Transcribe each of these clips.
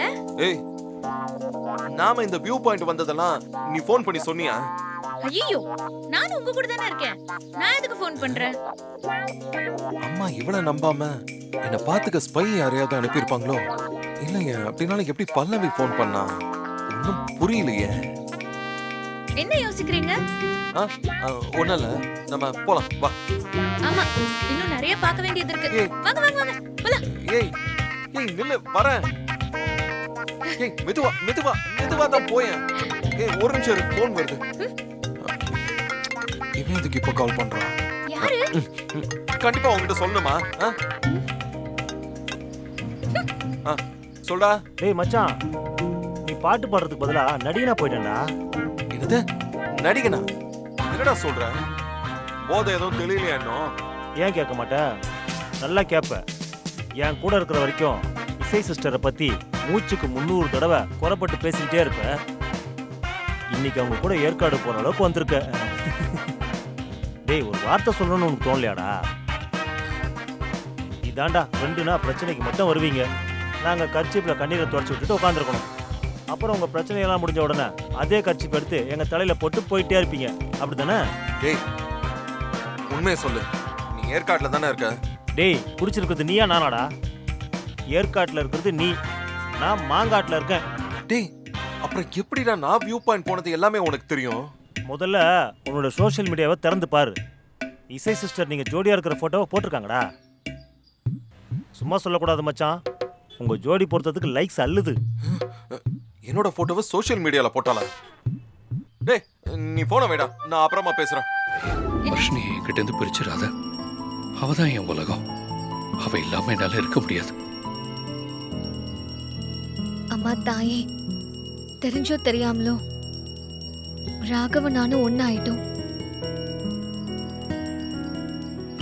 இல்ல? ஏய், நாம இந்த வியூ பாயிண்ட் வந்ததெல்லாம் நீ ஃபோன் பண்ணி சொன்னியா? ஐயோ, நான் உங்க கூட தானே இருக்கேன். நான் எதுக்கு ஃபோன் பண்றேன்? அம்மா இவ்வளவு நம்பாம என்ன பாத்துக்க ஸ்பை யாரையாவது அனுப்பியிருப்பாங்களோ? இல்லையே, அப்படின்னாலும் எப்படி பல்லவி ஃபோன் பண்ணா? ஒன்னும் புரியலையே. என்ன யோசிக்கிறீங்க? ஒண்ணும் இல்ல, நம்ம போலாம் வா. ஆமா, இன்னும் நிறைய பார்க்க வேண்டியது இருக்கு. ஏய். வாங்க வாங்க வாங்க போலாம். ஏய் ஏய் நில்லு, வரேன். ஏய் மெதுவா மெதுவா மெதுவா தான் போயேன். ஏய் ஒரு நிமிஷம் இரு, ஃபோன் வருது. இவன் எதுக்கு இப்ப கால் பண்றான்? யாரு? கண்டிப்பா உன்கிட்ட சொல்லணுமா? சொல்டா. டேய் மச்சான், நீ பாட்டு பாடுறதுக்கு பதிலா நடிகனா போயிட்டேன்டா. என்னது நடிகனா? என்னடா சொல்ற? போதை எதுவும் தெரியலையா இன்னும்? ஏன் கேட்க மாட்டேன்? நல்லா கேட்ப. என் கூட இருக்கிற வரைக்கும் இசை சிஸ்டரை பத்தி மூச்சுக்கு 300 தடவை குறைப்பட்டு பேசிக்கிட்டே இருப்ப. இன்னைக்கு அவங்க கூட ஏற்காடு போற அளவுக்கு வந்திருக்க. டேய், ஒரு வார்த்தை சொல்லணும்னு உனக்கு தோணலையாடா? இதாண்டா ரெண்டுனா பிரச்சனைக்கு மட்டும் வருவீங்க. நாங்க கர்ச்சீப்ல கண்ணீரை துடைச்சி விட்டுட்டு உட்காந்துருக்கணும். அப்புறம் உங்க பிரச்சனையெல்லாம் முடிஞ்ச உடனே அதே கர்ச்சீப் எடுத்து எங்க தலையில போட்டு போயிட்டே இருப்பீங்க. அப்படித்தானே? டேய் உண்மையை சொல்லு, நீ ஏற்காடுல தானே இருக்க? டேய், பிடிச்சிருக்கிறது நீயா நானாடா? ஏற்காட்டுல இருக்கிறது நீ, நான் மாங்காட்டுல இருக்கேன். டேய் அப்புறம் எப்படிடா நான் வியூ பாயிண்ட் போனது எல்லாமே உனக்கு தெரியும்? முதல்ல உன்னோட சோஷியல் மீடியாவை திறந்து பாரு. இசை சிஸ்டர் நீங்க ஜோடியா இருக்கிற போட்டோவை போட்டிருக்காங்கடா. சும்மா சொல்லக்கூடாது மச்சான், உங்க ஜோடி பொறுத்ததுக்கு லைக்ஸ் அள்ளுது. என்னோட போட்டோவை சோஷியல் மீடியால போட்டாளா? டேய் நீ போன வைடா, நான் அப்புறமா பேசுறேன். வர்ஷினி என்கிட்ட இருந்து பிரிச்சிடாத. அவதான் என் உலகம். அவ இல்லாம என்னால இருக்க முடியாது. அம்மா தாயே, தெரிஞ்சோ தெரியாமலோ ராகவ நானும் ஒன்னாயிட்டோம்.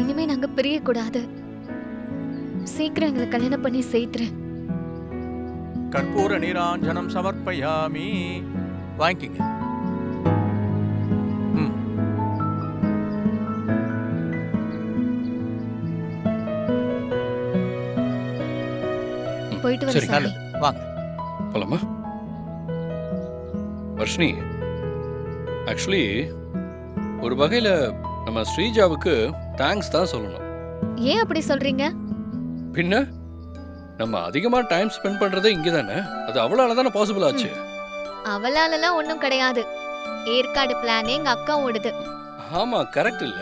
இனிமே நாங்க பிரியக்கூடாது. சீக்கிரம் எங்களை கல்யாணம் பண்ணி சேர்த்துறேன். கற்பூர நீராஞ்சனம் சமர்ப்பயாமி. வாங்கிங்க. போயிட்டு வர சரி, சாமி. வாங்க போலாமா? வர்ஷினி, ஆக்சுவலி ஒரு வகையில நம்ம ஸ்ரீஜாவுக்கு தேங்க்ஸ் தான் சொல்லணும். ஏன் அப்படி சொல்றீங்க? பின்ன நம்ம அதிகமா டைம் ஸ்பெண்ட் பண்றதே இங்க தானே. அது அவளால தானே பாசிபிள் ஆச்சு. அவளாலலாம் ஒண்ணும் கிடையாது. ஏற்காடு பிளானே எங்க அக்கா ஓடுது. ஆமா, கரெக்ட் இல்ல?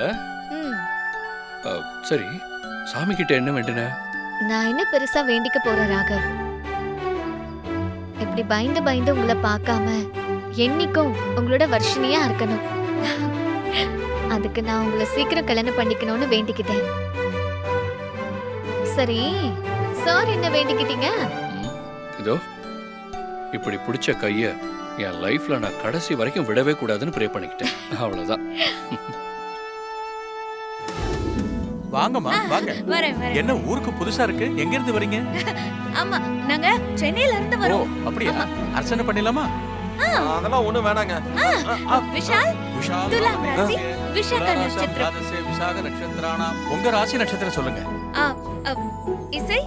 சரி, சாமி கிட்ட என்ன வேண்டுன? நான் என்ன பெருசா வேண்டிக்க போறேன் ராகவ்? இப்படி பயந்து பயந்து உங்களை பார்க்காம என்னைக்கும் உங்களோட வர்ஷினியா இருக்கணும். அதுக்கு நான் உங்களை சீக்கிரம் கல்யாணம் பண்ணிக்கணும்னு வேண்டிக்கிட்டேன். சரி, சார் என்ன வேண்டிக்கிட்டீங்க? இதோ இப்படி பிடிச்ச கைய என் லைஃப்ல நான் கடைசி வரைக்கும் விடவே கூடாதுன்னு ப்ரே பண்ணிக்கிட்டேன். அவ்வளவுதான். வாங்கம்மா வாங்க. வரேன் வரேன். என்ன ஊருக்கு புதுசா இருக்கு? எங்க இருந்து வரீங்க? ஆமா, நாங்க சென்னையில இருந்து வரோம். அப்படியா? அர்ச்சனை பண்ணிடலாமா? அதெல்லாம் ஒண்ணு வேணாங்க. விஷால், விஷால் துலாம் ராசி, விஷாக நட்சத்திரம். விசாக நட்சத்திரானாம். உங்க ராசி நட்சத்திரம் சொல்லுங்க. இசை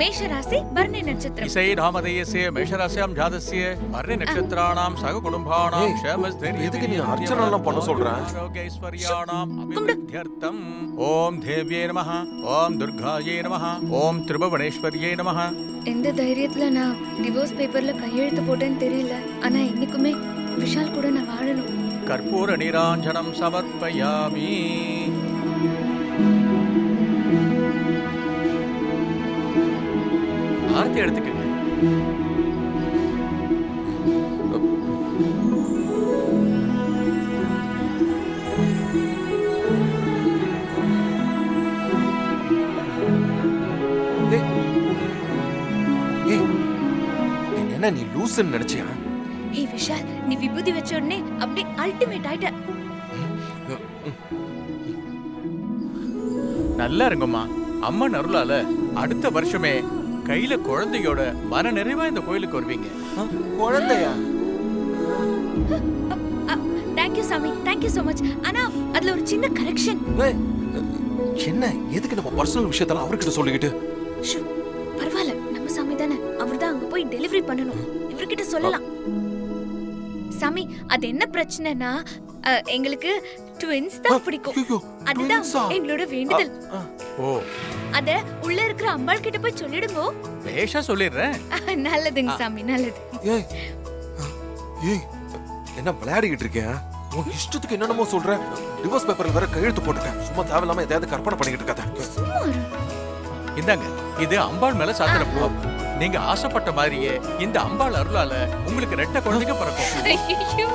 மேஷ ராசி, பரணி நட்சத்திரம். இசை ராமதேயஸ்ய மேஷராசியாம் ஜாதஸ்ய பரணி நட்சத்திரானாம் சக குடும்பானாம் க்ஷேமஸ்தைர்ய. எதுக்கு நீ அர்ச்சனை எல்லாம் பண்ண சொல்ற? ஆரோக்கியஸ்வர்யானாம் அபிவிருத்தியர்த்தம். ஓம் தேவ்யே நமஹ, ஓம் துர்காயே நமஹ, ஓம் திரிபுவனேஸ்வரியே நமஹ. எந்த தைரியத்துல நான் டிவோர்ஸ் பேப்பர்ல கையெழுத்து போட்டேன்னு தெரியல. ஆனா இன்னைக்குமே விஷால் கூட நான் வாழணும். கற்பூர நீராஞ்சனம் சமர்ப்பயாமி. ஆரத்தி எடுத்துக்கங்க. என்ன நீ லூசுன்னு நினைச்சியா? ஏய் விஷால், நீ விபூதி வச்ச உடனே அப்படி அல்டிமேட் ஆயிட்ட. நல்லா இருங்கம்மா. அம்மா அருளால அடுத்த வருஷமே கையில குழந்தையோட மன நிறைவா இந்த கோயிலுக்கு வருவீங்க. குழந்தையா? தேங்க் யூ சாமி, தேங்க் யூ so much. ஆனா அதுல ஒரு சின்ன கரெக்ஷன். என்ன எதுக்கு நம்ம பர்சனல் விஷயத்தெல்லாம் அவர்கிட்ட சொல்லிக்கிட்டு? பரவாயில்ல, நம்ம சாமி தானே. அவர்தான் அங்க போய் டெலிவரி பண்ணணும். இவர்கிட்ட சொல்லலாம். சாமி, அது என்ன பிரச்சனைனா எங்களுக்கு ட்வின்ஸ் தான் பிடிக்கும். ஐயோ, அதுதான் twins-ஆ? எங்களோட வேண்டுதல். ஓ அத உள்ள இருக்கிற அம்பாள் கிட்ட போய் சொல்லிடுங்க. பேஷா சொல்லிடுறேன். நல்லதுங்க சாமி, நல்லது. ஏய் ஏய், என்ன விளையாடிக்கிட்டு இருக்கேன்? உன் இஷ்டத்துக்கு என்னென்னமோ சொல்ற. டிவோர்ஸ் பேப்பர்ல வேற கையெழுத்து போட்டுட்டேன். சும்மா தேவையில்லாம எதையாவது கற்பனை பண்ணிக்கிட்டு இருக்காத. சும்மா இரு. இந்தாங்க, இது அம்பாள் மேல சாத்தின பூ. நீங்க ஆசைப்பட்ட மாதிரியே இந்த அம்பாள் அருளால உங்களுக்கு ரெட்டை குழந்தைங்க பிறக்கும். ஐயோ,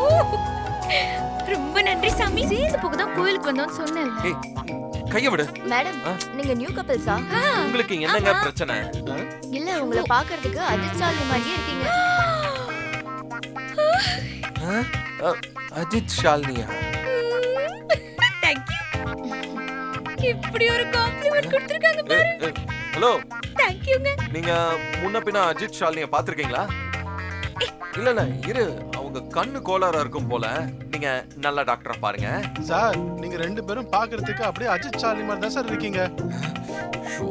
ரொம்ப நன்றி சாமி. சேர்ந்து போக தான் கோயிலுக்கு வந்தோம்னு சொன்னேன்ல. ஏய், கைய விடு. மேடம், நீங்க நியூ கப்பிள்ஸா? உங்களுக்கு என்னங்க பிரச்சனை? இல்ல, உங்களை பார்க்கிறதுக்கு அஜித் சாலி மாதிரியே இருக்கீங்க. அஜித் ஷாலினியா? Thank you. இப்படி ஒரு காம்ப்ளிமெண்ட் கொடுத்திருக்காங்க பாரு. Hello, Thank youங்க. நீங்க முன்ன பின்ன அஜித் ஷாலினிய பாத்திருக்கீங்களா? இல்ல இல்ல, இரு, அவங்க கண்ணு கோளாறா இருக்கும் போல. நீங்க நல்ல டாக்டரா பாருங்க. சார், நீங்க ரெண்டு பேரும் பாக்குறதுக்கு அப்படியே அஜித் சாலி மாதிரி தான் சார் இருக்கீங்க. ஷோ,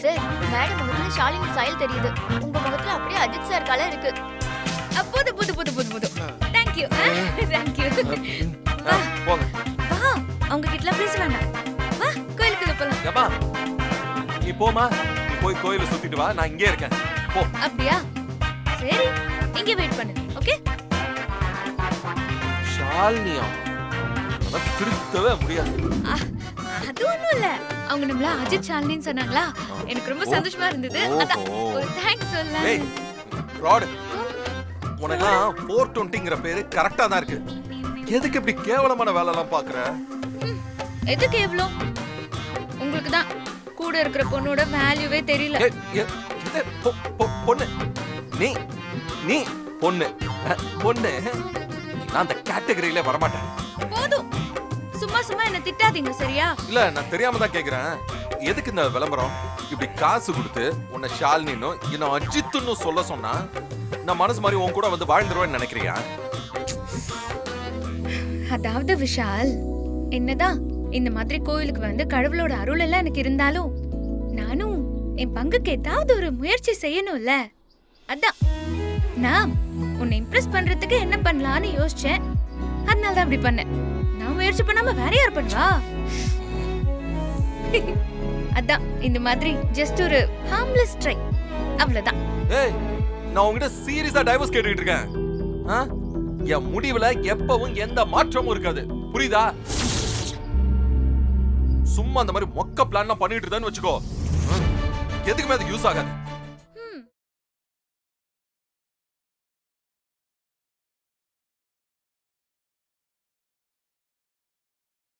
சார், மேடம் முகத்துல ஷாலினி சாயல் தெரியுது. உங்க முகத்துல அப்படியே அஜித் சார் கலர் இருக்கு. புது புது புது புது புது. Thank you. Thank you. வா போங்க. வா, அவங்க கிட்ட பேச வேண்டாம். வா, கோயிலுக்கு போலாம். ஏம்மா, நீ போமா, நீ போய் கோயில சுத்திட்டு வா, நான் இங்கே இருக்கேன். போ. அப்படியா? சரி, இங்க வெயிட் பண்ணு. ஓகே? ஷாலினியா? அதெல்லாம் திருத்தவே முடியாது. அது ஒண்ணும் இல்ல. அவங்க நம்மள அஜித் ஷாலினின்னு சொன்னாங்களா? எனக்கு ரொம்ப சந்தோஷமா இருந்தது. அதான் ஒரு தேங்க்ஸ் சொல்லலாம். ஏய், ஃப்ராட். உனக்கு 420ங்கற பேரு கரெக்ட்டா தான் இருக்கு. எதுக்கு இப்படி கேவலமான வேலை எல்லாம் பாக்குற? எதுக்கு எவ்வளோ? உங்களுக்கு தான் கூட இருக்கிற பொண்ணோட வேல்யூவே தெரியல. இது பொண்ணு. நீ நீ பொண்ணு பொண்ணு. நான் அந்த கேட்டகரியில வர மாட்டேன். போதும், சும்மா சும்மா என்ன திட்டாதீங்க, சரியா? இல்ல, நான் தெரியாம தான் கேக்குறேன். எதுக்கு இந்த விளம்பரம்? இப்படி காசு கொடுத்து உன்னை ஷாலினின்னு என்ன அஜித்துன்னு சொல்ல சொன்னா நான் மனசு மாதிரி உன் கூட வந்து வாழ்ந்துருவேன்னு நினைக்கிறியா? அதாவது விஷால், என்னதான் இந்த மாதிரி கோயிலுக்கு வந்து கடவுளோட அருள் எல்லாம் எனக்கு இருந்தாலும் நானும் என் பங்குக்கு ஏதாவது ஒரு முயற்சி செய்யணும்ல. அதான் நான் உன்னை இம்ப்ரெஸ் பண்றதுக்கு என்ன பண்ணலாம்னு யோசிச்சேன். அதனால தான் அப்படி பண்ணேன். நான் முயற்சி பண்ணாம வேற யார் பண்ணுவா? அதான் இந்த மாதிரி ஜஸ்ட் ஒரு ஹார்ம்லெஸ் ட்ரை, அவ்வளவுதான். ஏய், நான் உன்கிட்ட சீரியஸா டைவர்ஸ் கேட்டுக்கிட்டு இருக்கேன். என் முடிவுல எப்பவும் எந்த மாற்றமும் இருக்காது, புரியுதா? சும்மா அந்த மாதிரி மொக்க பிளான் பண்ணிட்டு இருந்தேன்னு வச்சுக்கோ, எதுக்குமே அது யூஸ் ஆகாது.